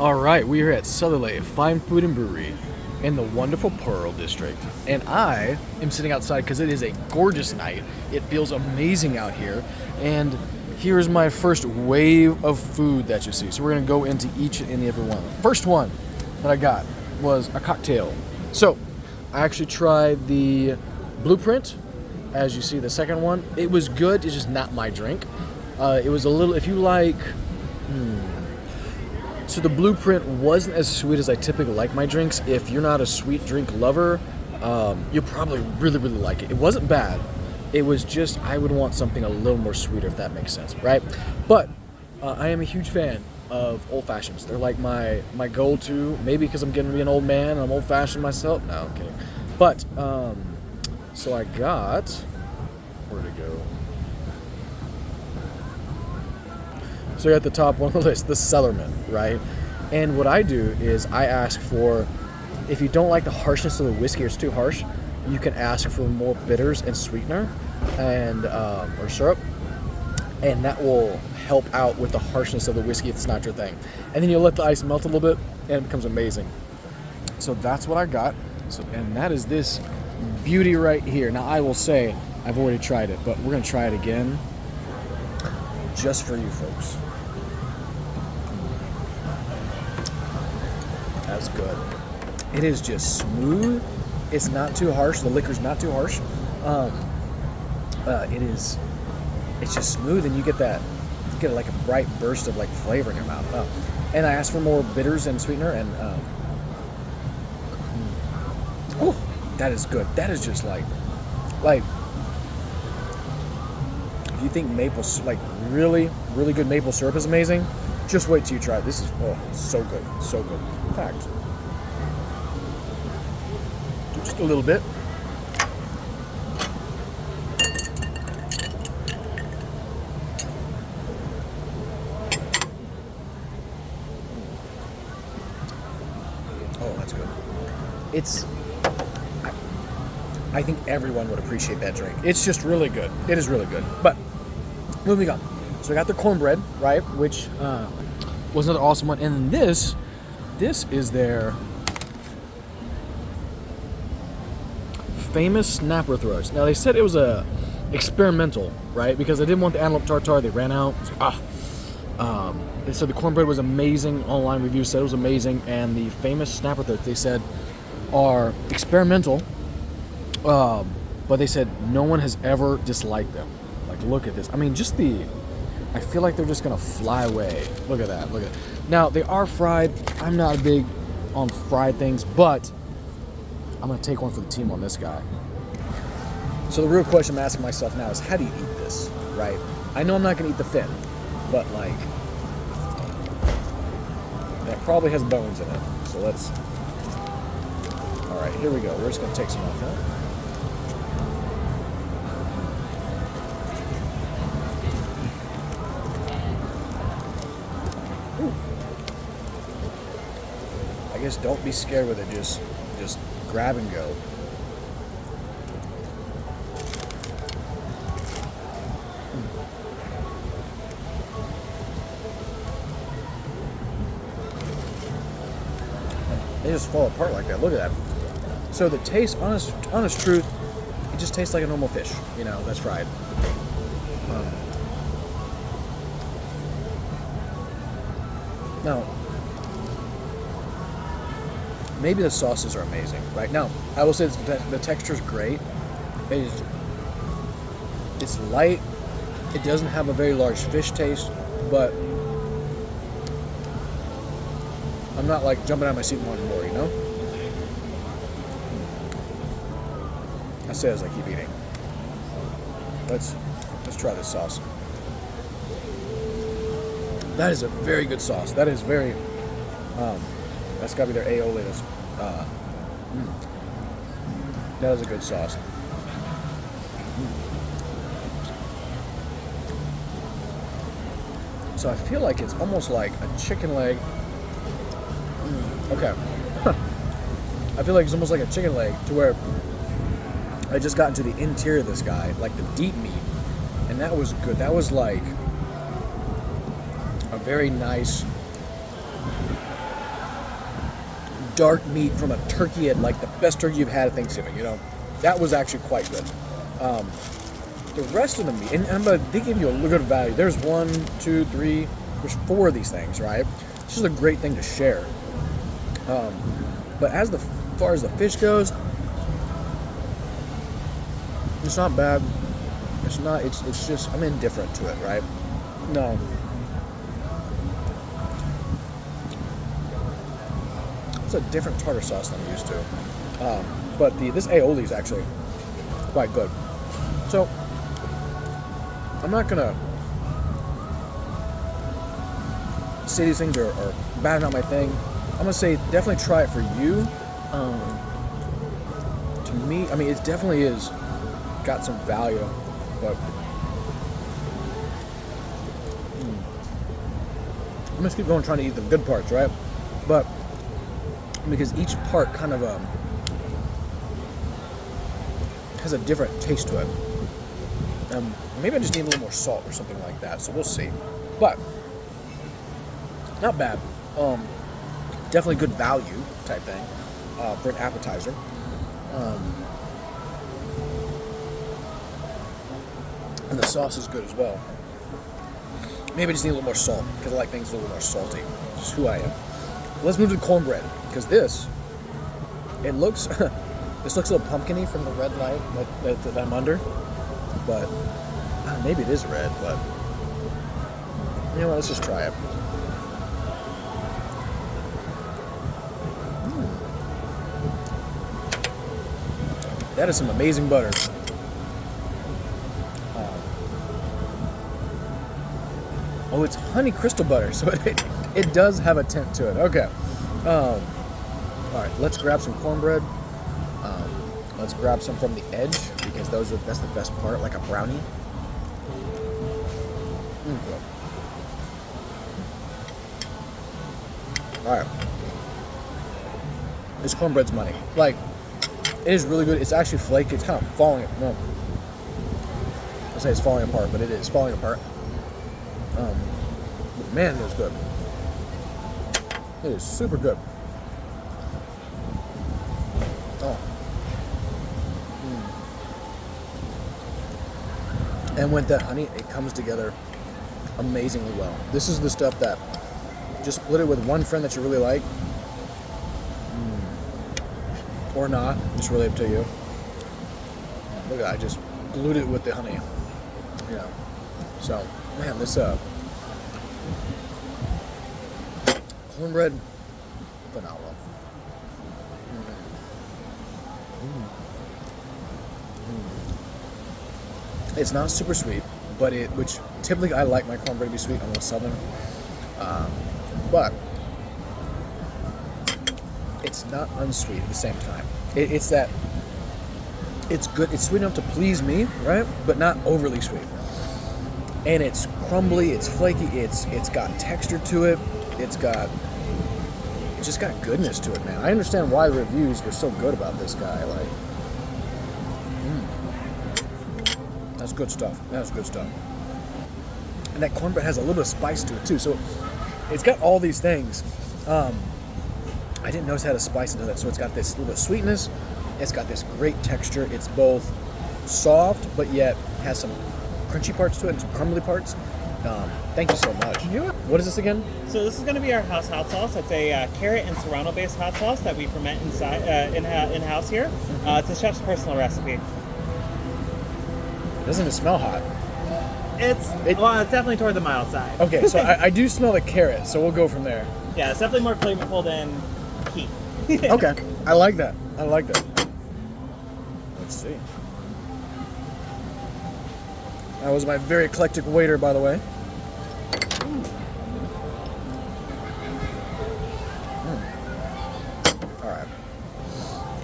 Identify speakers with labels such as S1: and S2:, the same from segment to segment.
S1: All right, we are at Southerleigh Fine Food and Brewery in the wonderful Pearl District. And I am sitting outside because it is a gorgeous night. It feels amazing out here. And here's my first wave of food that you see. So we're going to go into each and every one. The first one that I got was a cocktail. So I actually tried the Blueprint. As you see, the second one, it was good. It's just not my drink. It was a little, if you like... So the Blueprint wasn't as sweet as I typically like my drinks. If you're not a sweet drink lover, you'll probably really, really like it. It wasn't bad. It was just, I would want something a little more sweeter, if that makes sense, right? But I am a huge fan of old fashions. They're like my go-to, maybe because I'm getting to be an old man and I'm old-fashioned myself. No, I'm kidding. But, so I got, where'd it go? So you're at the top one of the list, the Cellarman, right? And what I do is I ask for, if you don't like the harshness of the whiskey or it's too harsh, you can ask for more bitters and sweetener and or syrup, and that will help out with the harshness of the whiskey if it's not your thing. And then you let the ice melt a little bit, and it becomes amazing. So that's what I got. So, and that is this beauty right here. Now I will say, I've already tried it, but we're gonna try it again just for you folks. That's good. It is just smooth. It's not too harsh. The liquor's not too harsh. It's just smooth, and you get like a bright burst of like flavor in your mouth. And I asked for more bitters and sweetener, and that is good. That is just like if you think like really, really good maple syrup is amazing, just wait till you try it. This is so good, so good. In fact, just a little bit. Oh, that's good. I think everyone would appreciate that drink. It's just really good. It is really good. But moving on. So I got the cornbread, right, which was another awesome one. And this is their famous snapper throwers. Now they said it was a experimental, right? Because they didn't want the antelope tartare. They ran out. They said the cornbread was amazing. Online reviews said it was amazing. And the famous snapper throwers, they said, are experimental. But they said no one has ever disliked them. Like, look at this. I mean, I feel like they're just gonna fly away. Look at that. Look at it. Now they are fried. I'm not big on fried things, but I'm gonna take one for the team on this guy. So the real question I'm asking myself now is, how do you eat this, right? I know I'm not gonna eat the fin, but like, that probably has bones in it. So let's. All right, here we go. We're just gonna take some off, huh? I guess don't be scared with it. Just grab and go. They just fall apart like that. Look at that. So the taste, honest truth, it just tastes like a normal fish. You know, that's fried. Now, maybe the sauces are amazing. Right now, I will say the texture is great. It's light. It doesn't have a very large fish taste, but I'm not like jumping out of my seat and wanting more, you know? I say as I keep eating. Let's try this sauce. That is a very good sauce. That is very, that's gotta be their aioli. That is a good sauce. So I feel like it's almost like a chicken leg. Okay. I feel like it's almost like a chicken leg, to where I just got into the interior of this guy, like the deep meat, and that was good. That was like a very nice dark meat from a turkey at like the best turkey you've had at Thanksgiving. You know, that was actually quite good. The rest of the meat, and they give you a good value. There's 1, 2, 3, there's 4 of these things, right? This is a great thing to share. But as far as the fish goes, it's not bad. It's not. It's just I'm indifferent to it, right? No. It's a different tartar sauce than I'm used to. But this aioli is actually quite good. So I'm not gonna say these things are bad, not my thing. I'm gonna say definitely try it for you. To me, I mean, it definitely is got some value, but I'm gonna keep going trying to eat the good parts, right? But because each part kind of has a different taste to it. Maybe I just need a little more salt or something like that, so we'll see. But not bad. Definitely good value type thing for an appetizer. And the sauce is good as well. Maybe I just need a little more salt because I like things a little more salty. Just who I am. Let's move to the cornbread because this looks a little pumpkin-y from the red light that I'm under, but maybe it is red. But you know what? Let's just try it. That is some amazing butter. Oh, it's honey crystal butter, so it does have a tint to it. Okay. All right, let's grab some cornbread. Let's grab some from the edge because that's the best part, like a brownie. All right. This cornbread's money. Like, it is really good. It's actually flaky. It's kind of falling. No, I say it's falling apart, but it is falling apart. But man, it is good. It is super good. Oh. And with that honey, it comes together amazingly well. This is the stuff that just split it with one friend that you really like. Or not. It's really up to you. Look at that. I just glued it with the honey. Yeah. So, man, this cornbread, phenomenal. It's not super sweet, but which typically I like my cornbread to be sweet. I'm a little southern. But it's not unsweet at the same time. It's good. It's sweet enough to please me, right? But not overly sweet. And it's crumbly. It's flaky. It's got texture to it. It's just got goodness to it, man. I understand why the reviews were so good about this guy. Like, that's good stuff. That's good stuff. And that cornbread has a little bit of spice to it too. So it's got all these things. I didn't notice it had a spice into it. So it's got this little bit of sweetness. It's got this great texture. It's both soft, but yet has some crunchy parts to it and some crumbly parts. Thank you so much. What is this again?
S2: So this is going to be our house hot sauce. It's a carrot and serrano-based hot sauce that we ferment in-house here. It's a chef's personal recipe.
S1: Doesn't even smell hot.
S2: It's definitely toward the mild side.
S1: Okay, so I do smell the carrot, so we'll go from there.
S2: Yeah, it's definitely more flavorful than heat.
S1: Okay, I like that. Let's see. That was my very eclectic waiter, by the way.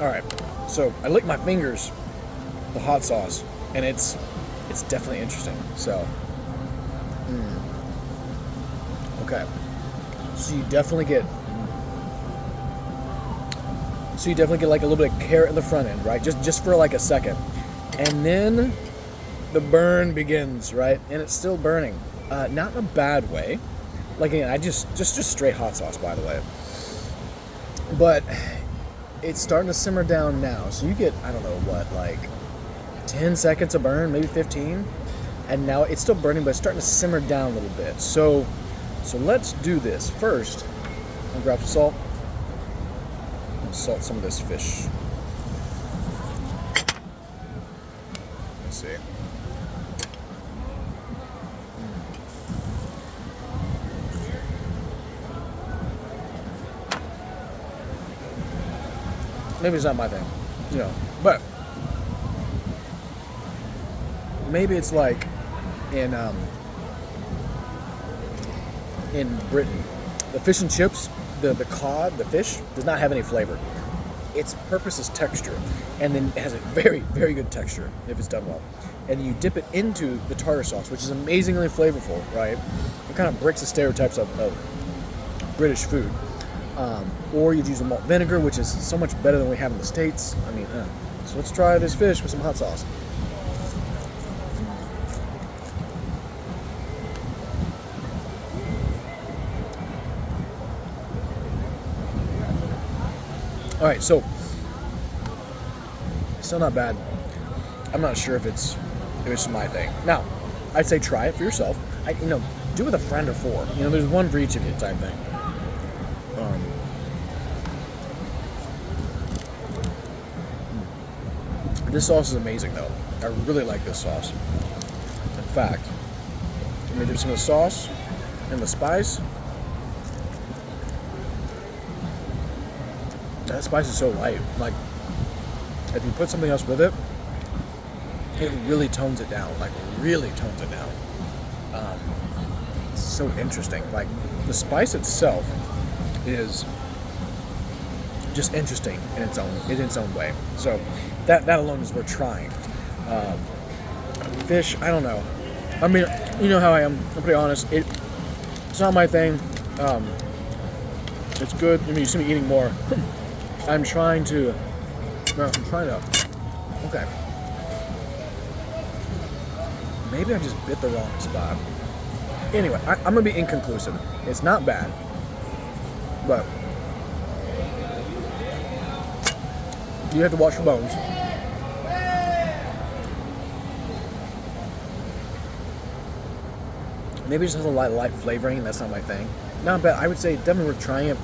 S1: All right. So I licked my fingers, the hot sauce, and it's definitely interesting. So, okay. So you definitely get like a little bit of carrot in the front end, right? Just for like a second, and then the burn begins, right? And it's still burning, not in a bad way. Like, again, I just straight hot sauce, by the way. But it's starting to simmer down now. So you get, I don't know what, like 10 seconds of burn, maybe 15. And now it's still burning, but it's starting to simmer down a little bit. So let's do this. First, I'll grab some salt. I'll salt some of this fish. Let's see. Maybe it's not my thing, you know, but maybe it's like in Britain, the fish and chips, the cod, the fish does not have any flavor. Its purpose is texture, and then it has a very, very good texture if it's done well. And you dip it into the tartar sauce, which is amazingly flavorful, right? It kind of breaks the stereotypes of British food. Or you'd use a malt vinegar, which is so much better than we have in the States. I mean, so let's try this fish with some hot sauce. All right, so still not bad. I'm not sure if it's my thing. Now, I'd say try it for yourself. Do it with a friend or four. There's one for each of you type thing. This sauce is amazing, though. I really like this sauce. In fact, I'm gonna dip some of the sauce and the spice. That spice is so light. Like, if you put something else with it, it really tones it down. Like, really tones it down. It's so interesting. Like, the spice itself is just interesting in its own way. So that alone is worth trying. Fish, I don't know. I mean, you know how I am. I'm pretty honest. It's not my thing. It's good. I mean, you see me eating more. I'm trying to. Okay. Maybe I just bit the wrong spot. Anyway, I'm gonna be inconclusive. It's not bad, but you have to watch your bones. Maybe it just has a light flavoring, and that's not my thing. Not bad. I would say definitely worth trying it.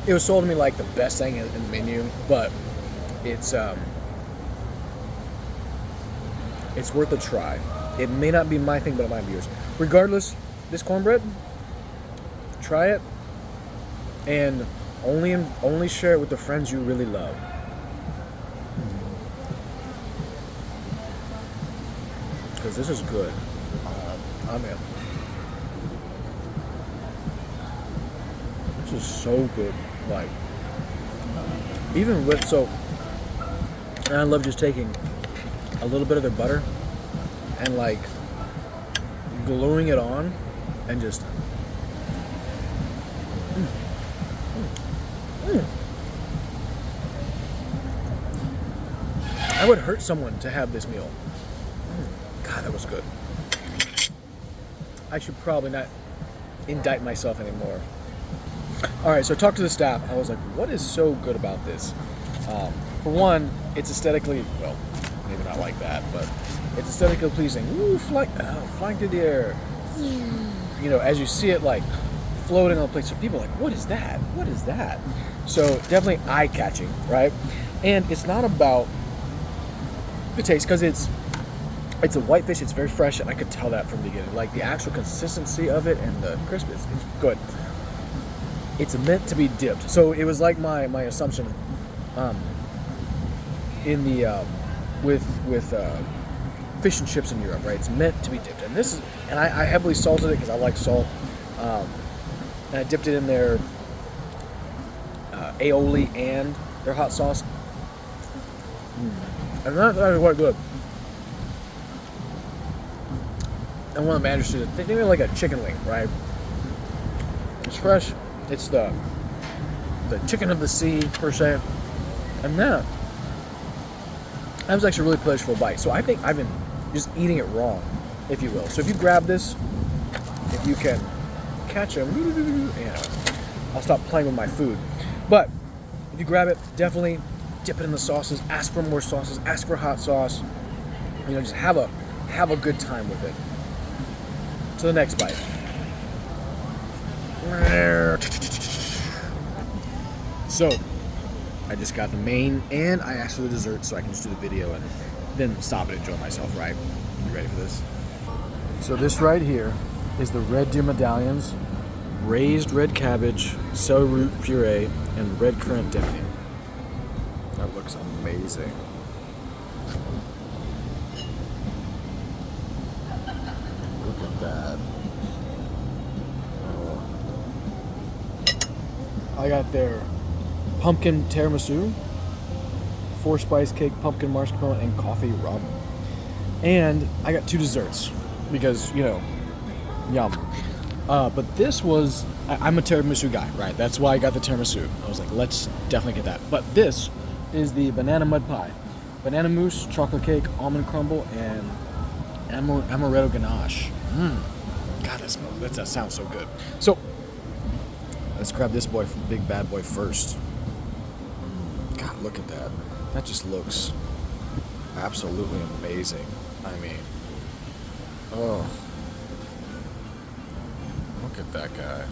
S1: It was sold to me like the best thing in the menu, but it's worth a try. It may not be my thing, but it might be yours. Regardless, this cornbread, try it, and only share it with the friends you really love. Because this is good. I'm in. This is so good. Like, even with, and I love just taking a little bit of their butter and like gluing it on and just I would hurt someone to have this meal. God, that was good. I should probably not indict myself anymore. All right, so I talked to the staff. I was like, what is so good about this? For one, it's aesthetically, well, maybe not like that, but it's aesthetically pleasing. Ooh, flying through the air. As you see it like floating on the plate. So people are like, what is that? What is that? So definitely eye-catching, right? And it's not about the taste, because it's a white fish. It's very fresh, and I could tell that from the beginning. Like, the actual consistency of it and the crispness is good. It's meant to be dipped. So it was like my assumption in the with fish and chips in Europe, right? It's meant to be dipped. And this is, and I heavily salted it because I like salt. And I dipped it in their aioli and their hot sauce. And that's actually quite good. And one of the managers did it. They made like a chicken wing, right? It's fresh. It's the chicken of the sea, per se. And that was actually a really pleasurable bite. So I think I've been just eating it wrong, if you will. So if you grab this, if you can catch them, I'll stop playing with my food. But if you grab it, definitely dip it in the sauces. Ask for more sauces. Ask for hot sauce. You know, just have a good time with it. To the next bite. So, I just got the main, and I asked for the dessert, so I can just do the video and then stop and enjoy myself. Right? You ready for this? So this right here is the red deer medallions, raised red cabbage, celery root puree, and red currant dipping. That looks amazing. Look at that. Oh. I got their pumpkin tiramisu, 4-spice cake, pumpkin marshmallow, and coffee rum. And I got 2 desserts because, you know, yum. But this was, I'm a tiramisu guy, right? That's why I got the tiramisu. I was like, let's definitely get that. But this is the banana mud pie. Banana mousse, chocolate cake, almond crumble, and amaretto ganache. God, that sounds so good. So, let's grab this boy from Big Bad Boy first. God, look at that. That just looks absolutely amazing. I mean, oh, look at that guy.